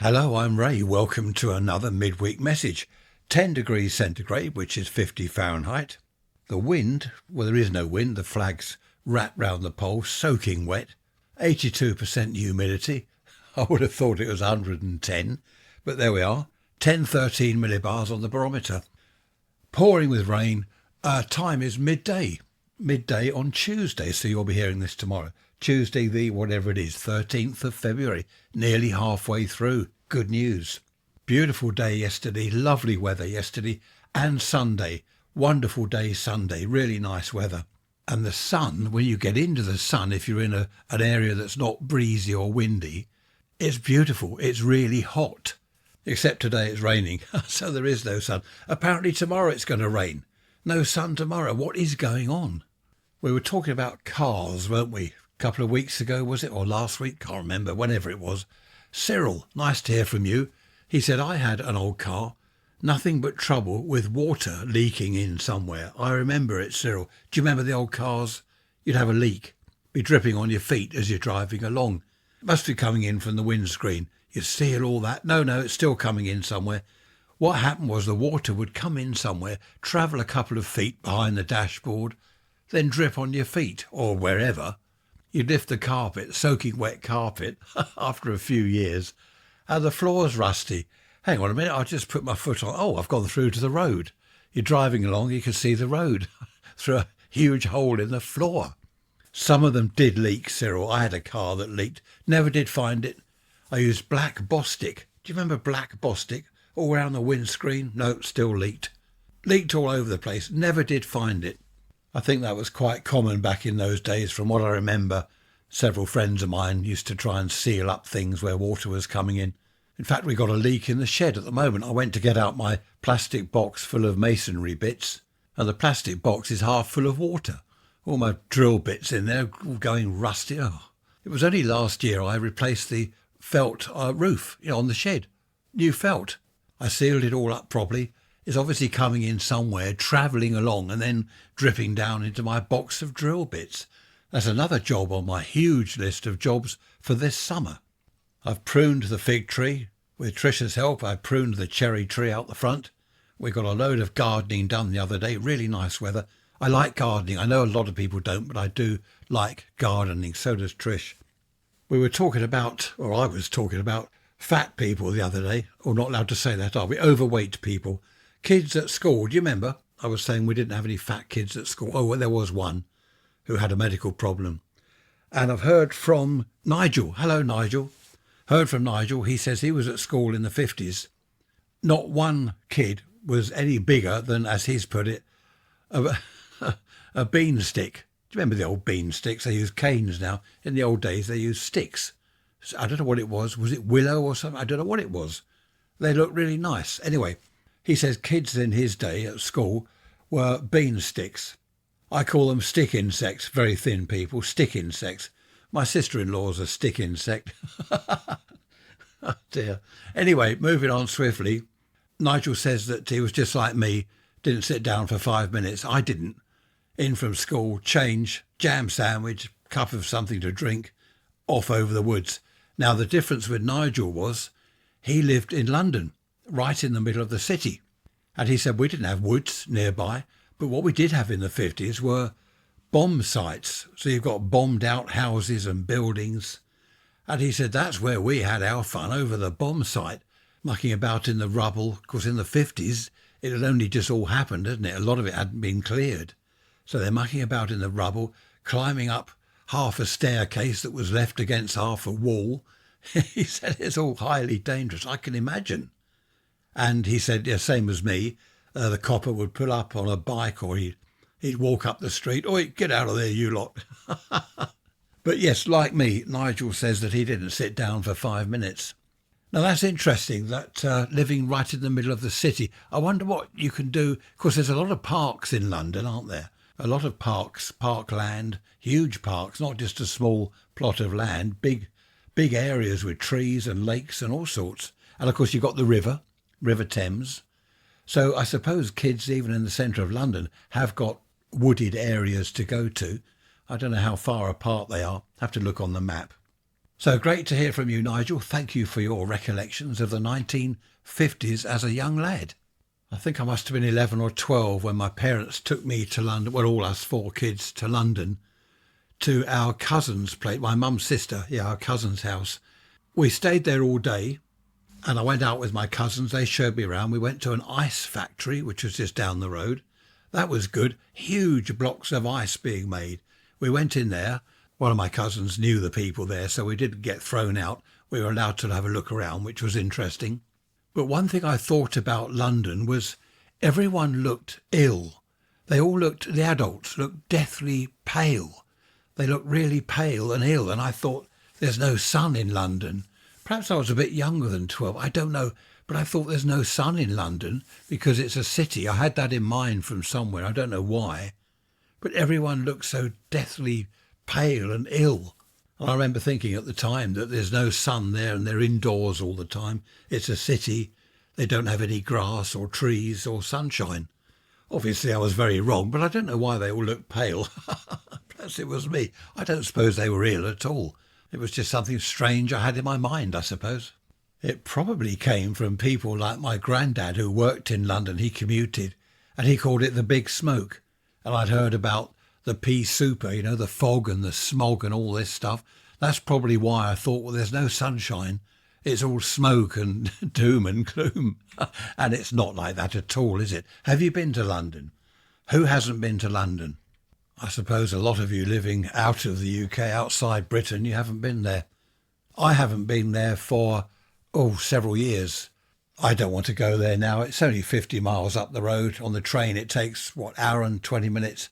Hello, I'm Ray. Welcome to another midweek message. 10 degrees centigrade, which is 50 Fahrenheit. The wind, well, there is no wind. The flag's wrapped round the pole, soaking wet. 82% humidity. I would have thought it was 110, but there we are. 13 millibars on the barometer. Pouring with rain. Time is midday. Midday on Tuesday, so you'll be hearing this tomorrow. Tuesday the whatever it is, 13th of February, nearly halfway through. Good news. Beautiful day yesterday, lovely weather yesterday, and Sunday. Wonderful day Sunday, really nice weather. And the sun, when you get into the sun, if you're in an area that's not breezy or windy, it's beautiful. It's really hot. Except today it's raining, so there is no sun. Apparently tomorrow it's going to rain. No sun tomorrow. What is going on? We were talking about cars, weren't we? A couple of weeks ago, was it? Or last week? Can't remember, whenever it was. Cyril, nice to hear from you. He said, I had an old car, nothing but trouble with water leaking in somewhere. I remember it, Cyril. Do you remember the old cars? You'd have a leak, be dripping on your feet as you're driving along. It must be coming in from the windscreen. You seal all that. No, it's still coming in somewhere. What happened was the water would come in somewhere, travel a couple of feet behind the dashboard, then drip on your feet or wherever. You'd lift the carpet, soaking wet carpet, after a few years, and the floor's rusty. Hang on a minute, I'll just put my foot on. Oh, I've gone through to the road. You're driving along, you can see the road through a huge hole in the floor. Some of them did leak, Cyril. I had a car that leaked. Never did find it. I used black Bostik. Do you remember black Bostik? All around the windscreen? No, still leaked. Leaked all over the place. Never did find it. I think that was quite common back in those days. From what I remember, several friends of mine used to try and seal up things where water was coming in. In fact, we got a leak in the shed at the moment. I went to get out my plastic box full of masonry bits, and the plastic box is half full of water. All my drill bits in there going rusty. Oh. It was only last year I replaced the felt roof on the shed. New felt. I sealed it all up properly. It's obviously coming in somewhere, travelling along and then dripping down into my box of drill bits. That's another job on my huge list of jobs for this summer. I've pruned the fig tree. With Trisha's help, I pruned the cherry tree out the front. We got a load of gardening done the other day. Really nice weather. I like gardening. I know a lot of people don't, but I do like gardening. So does Trish. We were talking about, or I was talking about, fat people the other day. Or not allowed to say that, are we? Overweight people. Kids at school. Do you remember? I was saying we didn't have any fat kids at school. Oh, well, there was one who had a medical problem. And I've heard from Nigel. Hello, Nigel. Heard from Nigel. He says he was at school in the 50s. Not one kid was any bigger than, as he's put it, a bean stick. Do you remember the old bean sticks? They use canes now. In the old days, they used sticks. I don't know what it was. Was it willow or something? I don't know what it was. They looked really nice. Anyway, he says kids in his day at school were bean sticks. I call them stick insects, very thin people, stick insects. My sister-in-law's a stick insect. Oh dear. Anyway, moving on swiftly. Nigel says that he was just like me, didn't sit down for 5 minutes. I didn't. In from school, change, jam sandwich, cup of something to drink, off over the woods. Now the difference with Nigel was he lived in London, right in the middle of the city. And he said we didn't have woods nearby, but what we did have in the 50s were bomb sites. So you've got bombed out houses and buildings. And he said that's where we had our fun, over the bomb site, mucking about in the rubble. Of course, in the 50s, it had only just all happened, hadn't it? A lot of it hadn't been cleared. So they're mucking about in the rubble, climbing up half a staircase that was left against half a wall. He said it's all highly dangerous. I can imagine. And he said, yeah, same as me, the copper would pull up on a bike or he'd walk up the street. Oi, get out of there, you lot. But yes, like me, Nigel says that he didn't sit down for 5 minutes. Now that's interesting, that living right in the middle of the city. I wonder what you can do. Of course, there's a lot of parks in London, aren't there? A lot of parks, parkland, huge parks, not just a small plot of land, big areas with trees and lakes and all sorts. And of course, you've got the River Thames. So I suppose kids, even in the centre of London, have got wooded areas to go to. I don't know how far apart they are. Have to look on the map. So great to hear from you, Nigel. Thank you for your recollections of the 1950s as a young lad. I think I must have been 11 or 12 when my parents took me to London, well, all us four kids to London, to our cousin's place, my mum's sister, our cousin's house. We stayed there all day and I went out with my cousins. They showed me around. We went to an ice factory, which was just down the road. That was good. Huge blocks of ice being made. We went in there. One of my cousins knew the people there, so we didn't get thrown out. We were allowed to have a look around, which was interesting. But one thing I thought about London was everyone looked ill. The adults looked deathly pale. They looked really pale and ill, and I thought, there's no sun in London. Perhaps I was a bit younger than 12, I don't know, but I thought there's no sun in London because it's a city. I had that in mind from somewhere, I don't know why. But everyone looked so deathly pale and ill. And I remember thinking at the time that there's no sun there and they're indoors all the time. It's a city. They don't have any grass or trees or sunshine. Obviously I was very wrong, but I don't know why they all looked pale. Perhaps it was me. I don't suppose they were ill at all. It was just something strange I had in my mind, I suppose. It probably came from people like my granddad who worked in London. He commuted and he called it the Big Smoke. And I'd heard about the pea super, the fog and the smog and all this stuff. That's probably why I thought, well, there's no sunshine. It's all smoke and doom and gloom. And it's not like that at all, is it? Have you been to London? Who hasn't been to London? I suppose a lot of you living out of the UK, outside Britain, you haven't been there. I haven't been there for, several years. I don't want to go there now. It's only 50 miles up the road. On the train it takes, hour and 20 minutes.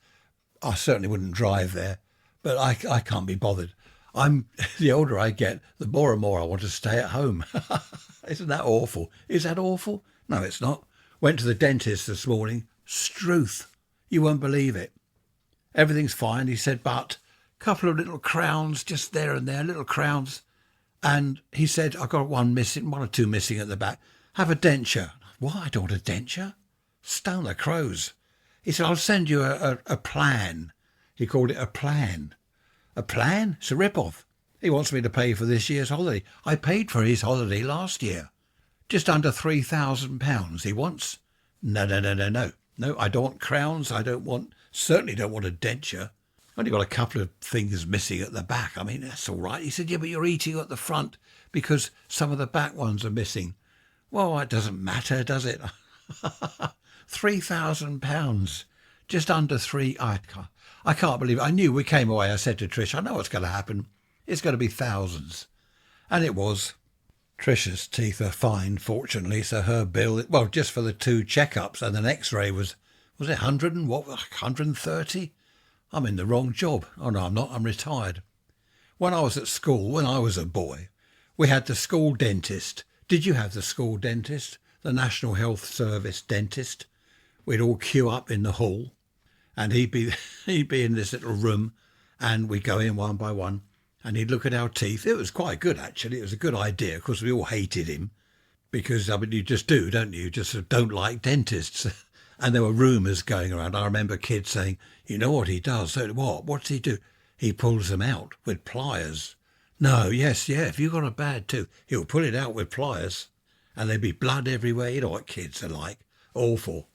I certainly wouldn't drive there, but I can't be bothered. The older I get, the more and more I want to stay at home. Isn't that awful? Is that awful? No, it's not. Went to the dentist this morning. Struth. You won't believe it. Everything's fine, he said, but a couple of little crowns just there and there, little crowns. And he said, I've got one or two missing at the back. Have a denture. What? I don't want a denture. Stone the crows. He said, I'll send you a plan. He called it a plan. A plan? It's a rip-off. He wants me to pay for this year's holiday. I paid for his holiday last year. Just under £3,000 he wants. No. No, I don't want crowns. Certainly don't want a denture. Only got a couple of things missing at the back. I mean, that's all right. He said, yeah, but you're eating at the front because some of the back ones are missing. Well, it doesn't matter, does it? £3,000. Just under three. I can't believe it. I knew we came away. I said to Trish, I know what's going to happen. It's going to be thousands. And it was. Trish's teeth are fine, fortunately, so her bill, just for the 2 checkups and an x-ray was it 100 and 130? I'm in the wrong job. Oh no, I'm not. I'm retired. When I was at school, when I was a boy, we had the school dentist. Did you have the school dentist? The National Health Service dentist? We'd all queue up in the hall and he'd be in this little room and we'd go in one by one and he'd look at our teeth. It was quite good, actually. It was a good idea because we all hated him because, you just do, don't you? You just sort of don't like dentists. And there were rumours going around. I remember kids saying, you know what he does? So what? What's he do? He pulls them out with pliers. No, yes, yeah, if you've got a bad tooth, he'll pull it out with pliers and there'd be blood everywhere. You know what kids are like. Awful.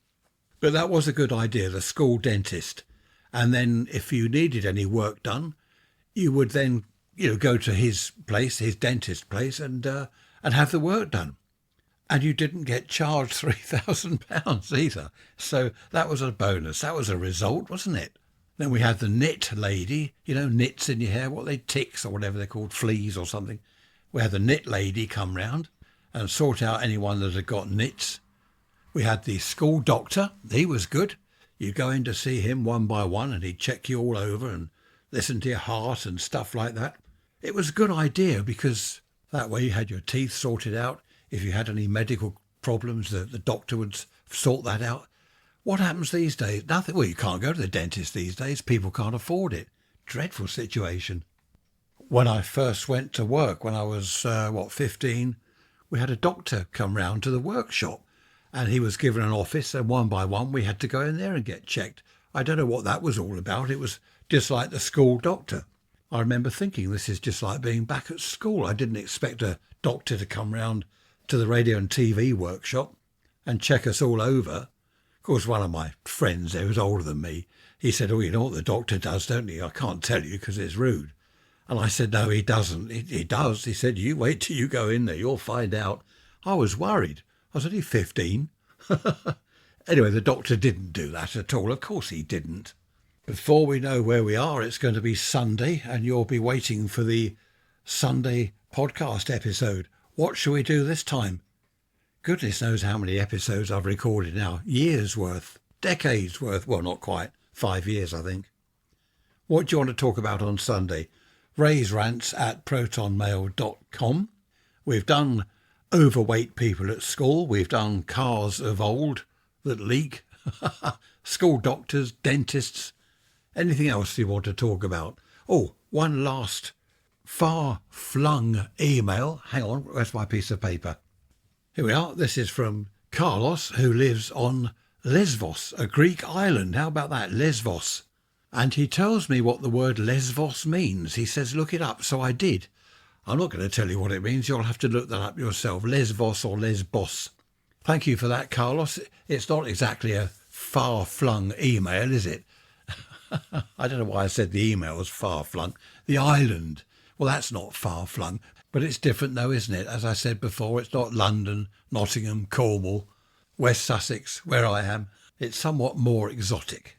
But that was a good idea, the school dentist. And then if you needed any work done, you would then, go to his place, his dentist place, and have the work done. And you didn't get charged £3,000 either. So that was a bonus. That was a result, wasn't it? Then we had the knit lady, knits in your hair, ticks or whatever they're called, fleas or something. We had the knit lady come round and sort out anyone that had got knits. We had the school doctor. He was good. You go in to see him one by one and he'd check you all over and listen to your heart and stuff like that. It was a good idea because that way you had your teeth sorted out. If you had any medical problems, the doctor would sort that out. What happens these days? Nothing. Well, you can't go to the dentist these days. People can't afford it. Dreadful situation. When I first went to work, when I was, 15, we had a doctor come round to the workshop and he was given an office and one by one we had to go in there and get checked. I don't know what that was all about. It was just like the school doctor. I remember thinking this is just like being back at school. I didn't expect a doctor to come round to the radio and TV workshop and check us all over. Of course, one of my friends there, who's older than me, he said, "Oh, you know what the doctor does, don't you? I can't tell you because it's rude." And I said, "No, he doesn't. He does." He said, "You wait till you go in there, you'll find out." I was worried. I was only 15. Anyway, the doctor didn't do that at all. Of course he didn't. Before we know where we are, it's going to be Sunday, and you'll be waiting for the Sunday podcast episode. What shall we do this time? Goodness knows how many episodes I've recorded now. Years worth, decades worth. Well, not quite. 5 years, I think. What do you want to talk about on Sunday? Raise rants at protonmail.com. We've done overweight people at school. We've done cars of old that leak. School doctors, dentists. Anything else you want to talk about? Oh, one last far-flung email. Hang on, where's my piece of paper? Here we are. This is from Carlos, who lives on Lesvos, a Greek island. How about that, Lesvos? And he tells me what the word Lesvos means. He says, look it up. So I did. I'm not going to tell you what it means. You'll have to look that up yourself. Lesvos or Lesbos. Thank you for that, Carlos. It's not exactly a far-flung email, is it? I don't know why I said the email was far-flung. The island. Well, that's not far-flung. But it's different though, isn't it? As I said before, it's not London, Nottingham, Cornwall, West Sussex, where I am. It's somewhat more exotic.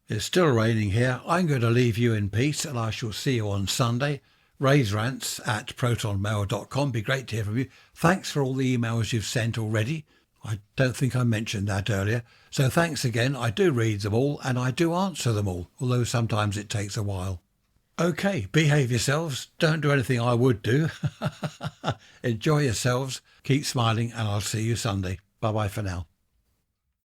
It's still raining here. I'm going to leave you in peace, and I shall see you on Sunday. Raise rants at protonmail.com. Be great to hear from you. Thanks for all the emails you've sent already. I don't think I mentioned that earlier. So thanks again. I do read them all and I do answer them all, although sometimes it takes a while. Okay, behave yourselves. Don't do anything I would do. Enjoy yourselves. Keep smiling, and I'll see you Sunday. Bye-bye for now.